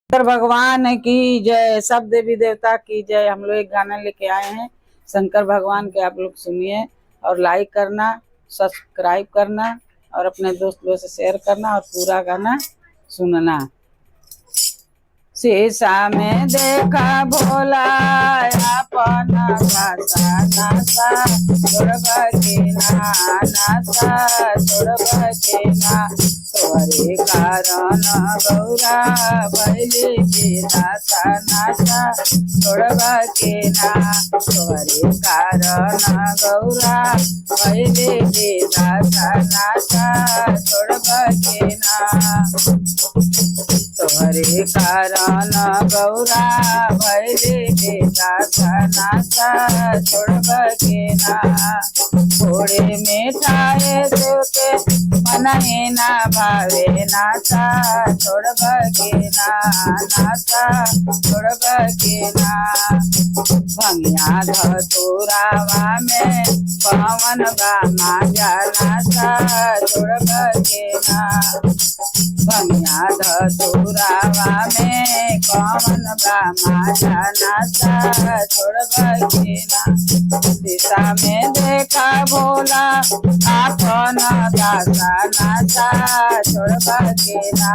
शंकर भगवान की जय, सब देवी देवता की जय। हम लोग एक गाना लेके आए हैं शंकर भगवान के, आप लोग सुनिए और लाइक करना, सब्सक्राइब करना और अपने दोस्त लोग से शेयर करना और पूरा गाना सुनना। शीशा में देखा भोला अपन भाषा नासा छोड़बा के ना, नासा छोड़बा के ना। तोरे कारण गौरा भैले के नासा, नासा छोड़बा के ना। तोरे कारण गौरा भैले के नासा, नासा छोड़बा के ना। तोहरे कारण गौरा भैले बेटा नासा छोड़बा के ना। थोड़े मिठाए सोके मनहे ना भावे नासा छोड़बा के ना, नासा छोड़बा के ना। भंगिया धतुरावा में पवन बा माजा नासा छोड़बा के ना। भंगिया धतुरावा में कौन बा माजा नासा छोड़बा के ना। शीशा में देखा भोला अपन दासा नासा छोड़बा के ना,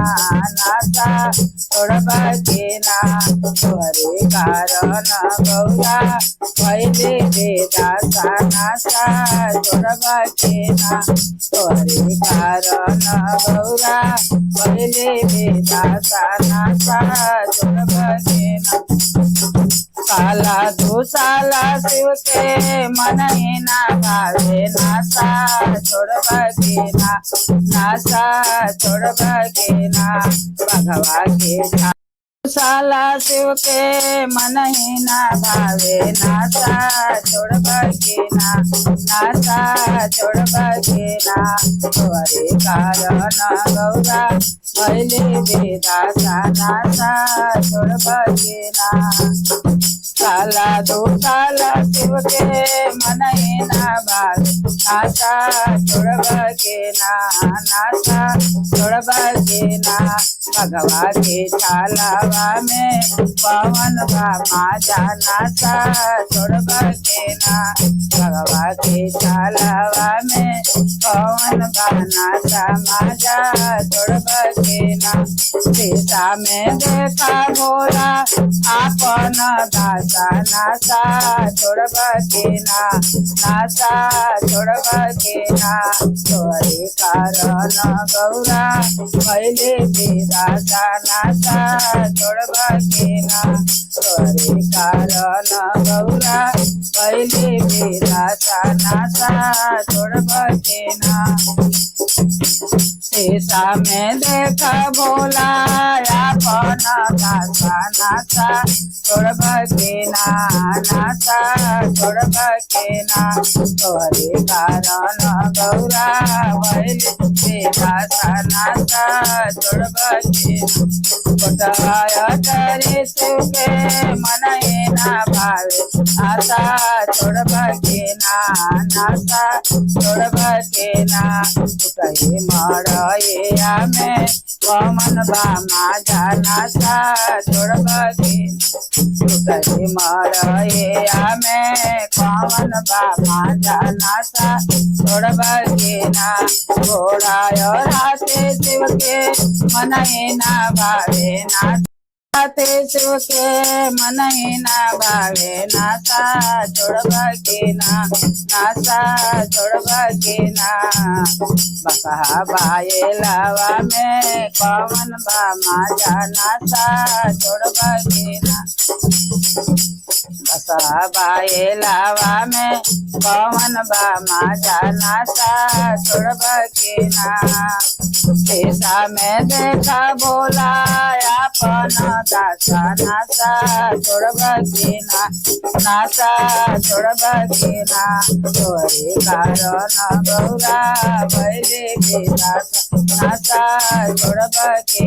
नासा छोड़बा के ना। तोहरे कारण गौरा भैले बेदासा नासा छोड़बा के ना। तोहरे कारण गौरा भैले बेदासा नासा छोड़बा के ना। साला दो साला शिव के मन ना भावे नासा छोड़बा के ना, नासा छोड़बा के ना। भगवा के साला शिव के मन ना भावे नासा छोड़बा के ना, नासा छोड़बा के ना। तोहरे कारण गौरा भैले बेदासा नासा छोड़बा के ना। साला दो साला शिव के मन ना भावे नासा छोड़बा के ना, नासा छोड़बा के ना। भगवा के छालावा में पवन बा माजा नासा छोड़बा के ना। भगवा के छालावा में पवन बा नासा माजा छोड़बा के ना। शीशा में देखा भोला अपन भाषा नासा छोड़बा के ना, नासा छोड़बा के ना। तोहरे कारण गौरा भैले बेदासा नासा छोड़बा के ना। तोहरे कारण गौरा भैले बेदासा नासा छोड़बा के ना। शीशा में देखा भोला अपन भाषा नासा छोड़बा के ना, नासा छोड़बा के ना। तोहरे कारण गौरा भैले बेदासा नासा छोड़बा के ना। कोटवाया करे शिव के मन ना भावे नासा छोड़बा के ना, नासा छोड़बा के ना। टूटे मड़ैया में पवन बा माजा नासा छोड़बा के ना। टूटे मड़ैया में पवन बा माजा नासा छोड़बा के ना। घोड़ा और हाथे शिव के मन ना भावे नासा शिव के मन ना भावे नासा छोड़बा के ना, नासा छोड़बा के ना। बसहा बाए लावा में पवन बा माजा नासा छोड़बा के ना। बसहा बाए लावा में पवन बा माजा नासा छोड़बा के ना। शीशा में देखा भोला अपन दासा नासा छोड़बा के ना, नासा छोड़बा के ना। तोहरे कारण गौरा भैले बेदासा नासा छोड़बा के